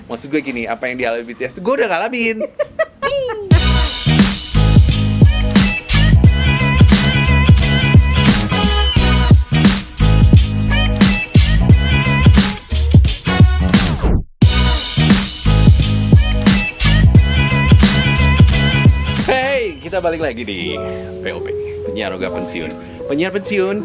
Maksud gue gini, apa yang dialami BTS gue udah ngalamin. Hey, kita balik lagi di POP, penyiar ogah pensiun. Penyiar pensiun,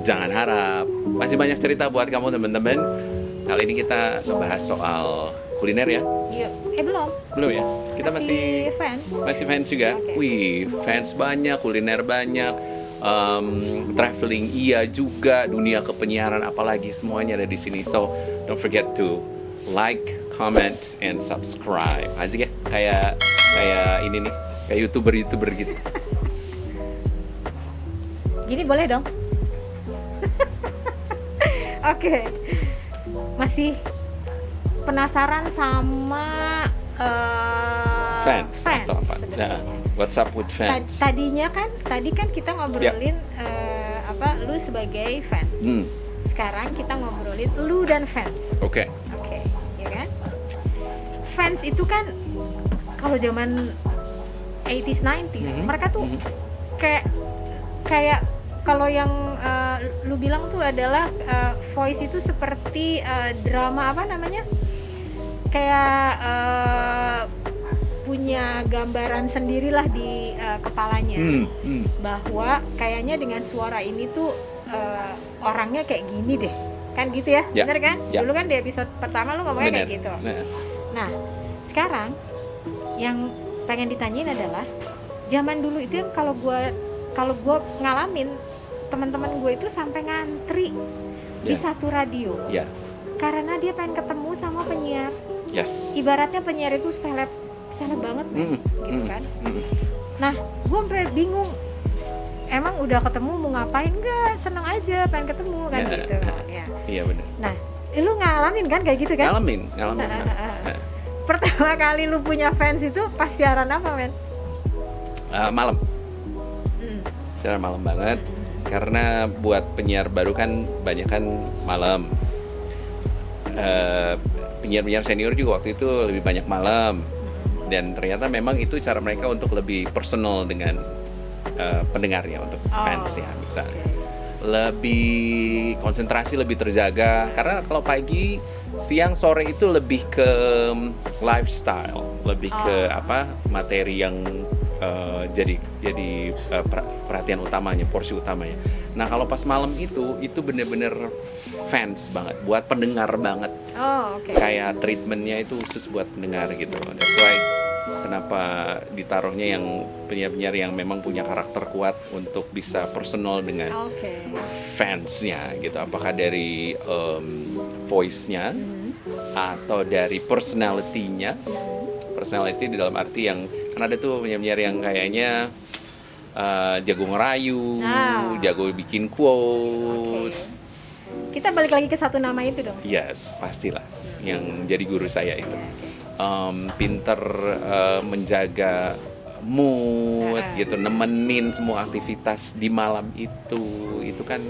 jangan harap. Masih banyak cerita buat kamu teman-teman. Kali ini kita ngebahas soal kuliner ya. Iya, belum. Belum ya? Kita masih fans juga. Okay. Wih, fans banyak, kuliner banyak, traveling iya juga, dunia kepenyiaran apalagi semuanya ada di sini. So don't forget to like, comment, and subscribe. Asik ya, kayak ini nih, kayak youtuber gitu. Gini boleh dong? Oke. Masih penasaran sama Fans atau apa? Nah, what's up with fans? Tadi kan kita ngobrolin lu sebagai fans. Sekarang kita ngobrolin lu dan fans. Oke. Ya kan? Fans itu kan kalau zaman 80s 90s mereka tuh kayak kalau yang lu bilang tuh adalah voice itu seperti drama apa namanya? Kayak punya gambaran sendirilah di kepalanya bahwa kayaknya dengan suara ini tuh orangnya kayak gini deh, kan gitu ya, bener kan? Dulu kan di episode pertama lu ngomongnya kayak gitu. Nah, sekarang yang pengen ditanyain adalah zaman dulu itu yang kalau gue ngalamin teman-teman gue itu sampai ngantri di satu radio karena dia pengen ketemu sama penyiar. Ibaratnya penyiar itu seleb banget gitu kan. Nah, gue sampai bingung, emang udah ketemu mau ngapain? Enggak, seneng aja pengen ketemu kan gitu ya. Iya benar. Nah, lu ngalamin kan kayak gitu kan? Ngalamin. Pertama kali lu punya fans itu pas siaran apa, men? Malam. Siaran malam banget. Karena buat penyiar baru kan banyak kan malam. Penyiar-penyiar senior juga waktu itu lebih banyak malam. Dan ternyata memang itu cara mereka untuk lebih personal dengan pendengarnya, untuk fans ya misalnya. Lebih konsentrasi, lebih terjaga. Karena kalau pagi, siang, sore itu lebih ke lifestyle, lebih ke materi yang jadi perhatian utamanya, porsi utamanya. Nah, kalau pas malam itu bener-bener fans banget, buat pendengar banget. Kayak treatmentnya itu khusus buat pendengar gitu. That's why kenapa ditaruhnya yang penyiar-penyiar yang memang punya karakter kuat untuk bisa personal dengan fansnya gitu. Apakah dari voice-nya atau dari personality-nya. Personality di dalam arti yang kan ada tuh penyiar-penyiar yang kayaknya jago ngerayu, jago bikin quotes. Kita balik lagi ke satu nama itu dong. Yes, pastilah. Yang jadi guru saya itu. Pinter menjaga mood gitu, nemenin semua aktivitas di malam itu kan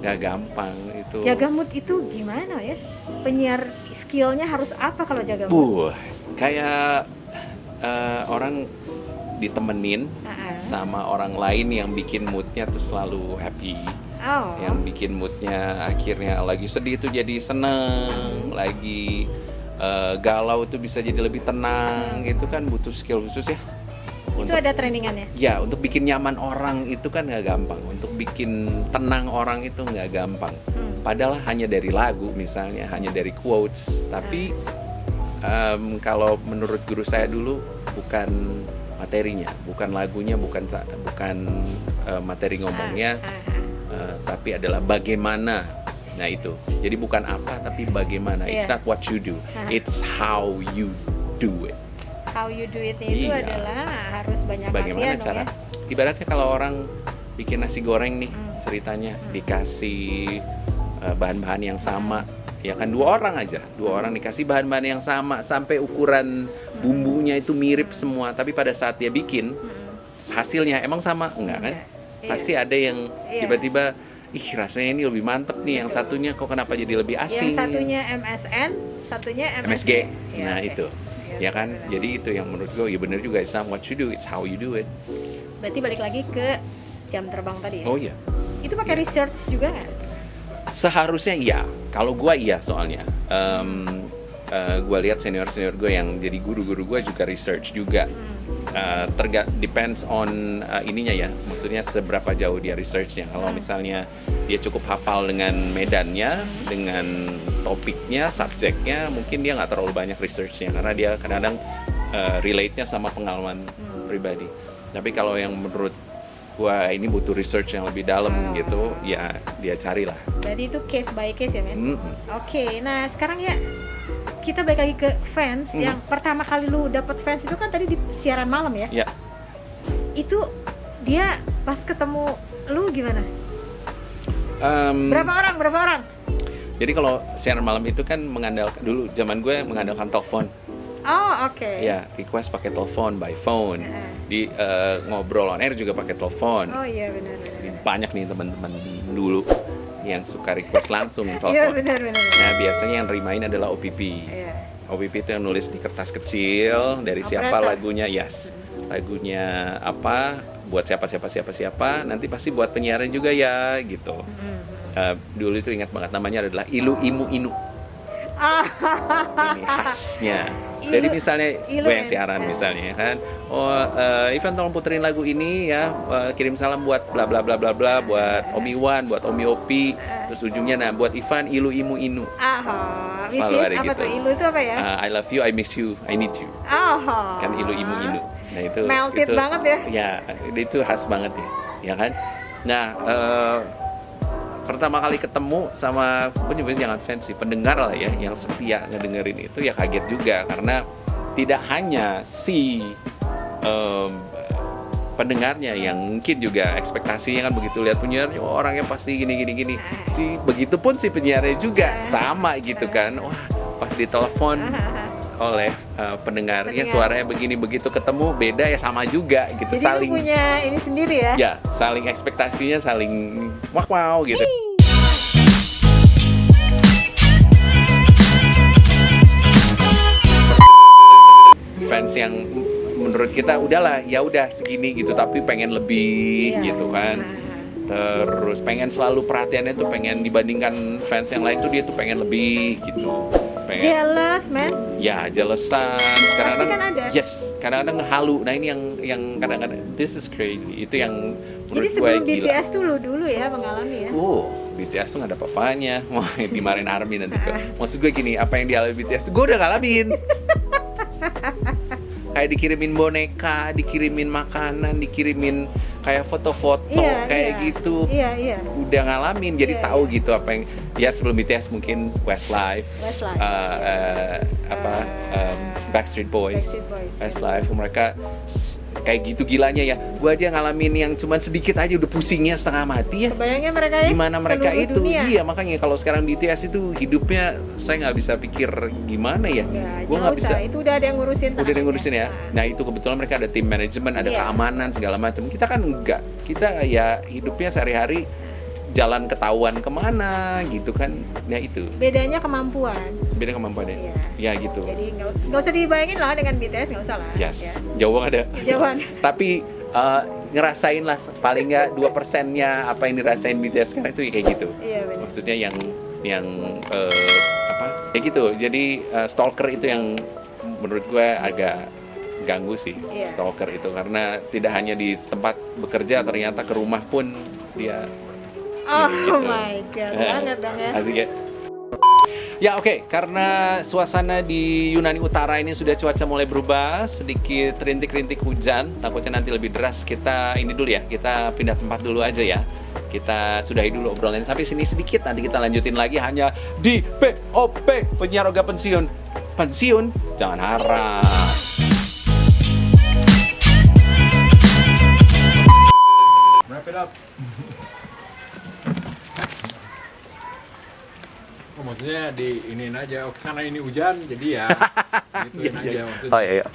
gak gampang itu. Jaga mood itu gimana ya? Penyiar skillnya harus apa kalau jaga mood? Kayak orang ditemenin sama orang lain yang bikin moodnya tuh selalu happy. Yang bikin moodnya akhirnya lagi sedih tuh jadi seneng, lagi galau tuh bisa jadi lebih tenang. Itu kan butuh skill khusus ya. Itu ada trainingannya? Ya, untuk bikin nyaman orang itu kan gak gampang. Untuk bikin tenang orang itu gak gampang. Padahal hanya dari lagu misalnya, hanya dari quotes. Tapi kalau menurut guru saya dulu bukan materinya, bukan lagunya, bukan materi ngomongnya, tapi adalah bagaimana. Nah itu, jadi bukan apa tapi bagaimana. It's not what you do, it's how you do it. How you do it itu adalah harus banyak bagaimana latihan cara. Ya? Ibaratnya kalau orang bikin nasi goreng nih, ceritanya dikasih bahan-bahan yang sama. Ya kan dua orang dikasih bahan-bahan yang sama sampai ukuran bumbunya itu mirip semua, tapi pada saat dia bikin hasilnya emang sama? Enggak kan? Pasti ada yang tiba-tiba rasanya ini lebih mantep nih, yang satunya kok kenapa jadi lebih asin. Yang satunya MSN, satunya MSG. Ya, Nah oke. itu, ya kan. benar. Jadi itu yang menurut gue ya bener juga. It's not what you do, it's how you do it. Berarti balik lagi ke jam terbang tadi ya. Oh iya. Itu pakai research juga nggak? Seharusnya iya. Kalau gue iya soalnya. Gue lihat senior gue yang jadi guru gue juga research juga. Depends on ininya ya, maksudnya seberapa jauh dia researchnya. Kalau misalnya dia cukup hafal dengan medannya, dengan topiknya, subjeknya, mungkin dia nggak terlalu banyak researchnya karena dia kadang-kadang relate-nya sama pengalaman pribadi. Tapi kalau yang menurut gua ini butuh research yang lebih dalam gitu, ya dia carilah. Jadi itu case by case ya, men? Oke, nah sekarang ya kita balik lagi ke fans. Yang pertama kali lu dapet fans itu kan tadi di siaran malam ya? Ya. Itu dia pas ketemu lu gimana? Berapa orang? Jadi kalau siaran malam itu kan mengandalkan, dulu zaman gue mengandalkan telepon. Oh, oke. Ya, request pakai telepon, by phone. Di ngobrol on air juga pakai telepon. Oh iya benar. Banyak nih teman-teman dulu yang suka request langsung telepon. Iya benar. Nah, biasanya yang nerimain adalah OPP. Iya. OPP itu yang nulis di kertas kecil dari siapa Operator. lagunya, lagunya apa, buat siapa, nanti pasti buat penyiaran juga ya, gitu. Dulu itu ingat banget namanya adalah Ilu Imu Inu. Ini khasnya. Jadi misalnya gue yang siaran misalnya kan, Ivan tolong puterin lagu ini ya, kirim salam buat bla bla bla bla bla, buat Om Iwan, buat Om Yopi, terus ujungnya nah buat Ivan Ilu Imu Inu. Selalu ada apa gitu. tuh? Ilu itu apa ya? I love you, I miss you, I need you. Kan Ilu Imu Inu. Nah itu melted itu, banget ya. Ya, itu khas banget ya kan. Nah, pertama kali ketemu sama jangan fancy pendengar lah ya yang setia ngedengerin itu ya kaget juga karena tidak hanya si pendengarnya yang mungkin juga ekspektasinya kan begitu lihat penyiarnya orangnya pasti gini si begitupun si penyiarnya juga sama gitu kan. Wah, pas ditelepon oleh pendengarnya suaranya begini, begitu ketemu beda ya sama juga gitu. Jadi saling punya ini sendiri ya? Ya, saling ekspektasinya saling wow gitu. Fans yang menurut kita udahlah ya udah segini gitu tapi pengen lebih gitu kan. Terus pengen selalu perhatiannya tuh pengen dibandingkan fans yang lain tuh dia tuh pengen lebih gitu. Pengen jealous, man. Ya, jealousan. Kadang-kadang kan ada. Yes, kadang-kadang halu. Nah, ini yang kadang-kadang this is crazy. Itu yang menurut Jadi gue sebelum gila. BTS dulu ya mengalami ya. BTS tuh gak ada apa-apanya. Wah, dimarahin ARMY nanti. Maksud gue gini, apa yang dialami BTS tuh gue udah ngalamin. Kayak dikirimin boneka, dikirimin makanan, dikirimin kayak foto-foto gitu. Iya. Udah ngalamin, jadi tahu gitu apa yang ya sebelum BTS mungkin Westlife. Backstreet Boys. Westlife mereka kayak gitu gilanya ya. Gua aja ngalamin yang cuman sedikit aja udah pusingnya setengah mati ya. Kebayangnya mereka ya. Gimana mereka itu? Dunia. Iya, makanya kalau sekarang BTS itu hidupnya saya nggak bisa pikir gimana ya. Gua nggak bisa. Itu udah ada yang ngurusin. Udah ada yang ngurusin ya. Nah, itu kebetulan mereka ada tim manajemen, ada keamanan segala macam. Kita kan enggak. Kita ya hidupnya sehari-hari jalan ketahuan kemana gitu kan. Ya itu. Bedanya kemampuan. Beda kemampuannya. Ya gitu. Jadi nggak usah dibayangin lah dengan BTS, nggak usah lah. Yes. Ya. Jauh ada. Jauhan. Tapi ngerasain lah paling nggak 2%-nya apa yang dirasain BTS sekarang itu kayak gitu. Iya benar. Maksudnya yang ya gitu. Jadi stalker itu yang menurut gue agak ganggu sih. Stalker itu karena tidak hanya di tempat bekerja, ternyata ke rumah pun dia gitu. My god, banget dong ya. Asik ya. Ya oke, karena suasana di Yunani Utara ini sudah cuaca mulai berubah, sedikit rintik-rintik hujan, takutnya nanti lebih deras. Kita ini dulu ya, kita pindah tempat dulu aja ya. Kita sudahi dulu obrolan sampai sini sedikit, nanti kita lanjutin lagi hanya di POP, Penyiar Oga Pensiun. Pensiun, jangan harap. Wrap it up. Maksudnya diinin aja, karena ini hujan jadi ya gituin aja maksudnya. Oh iya.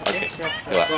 Oke. Coba.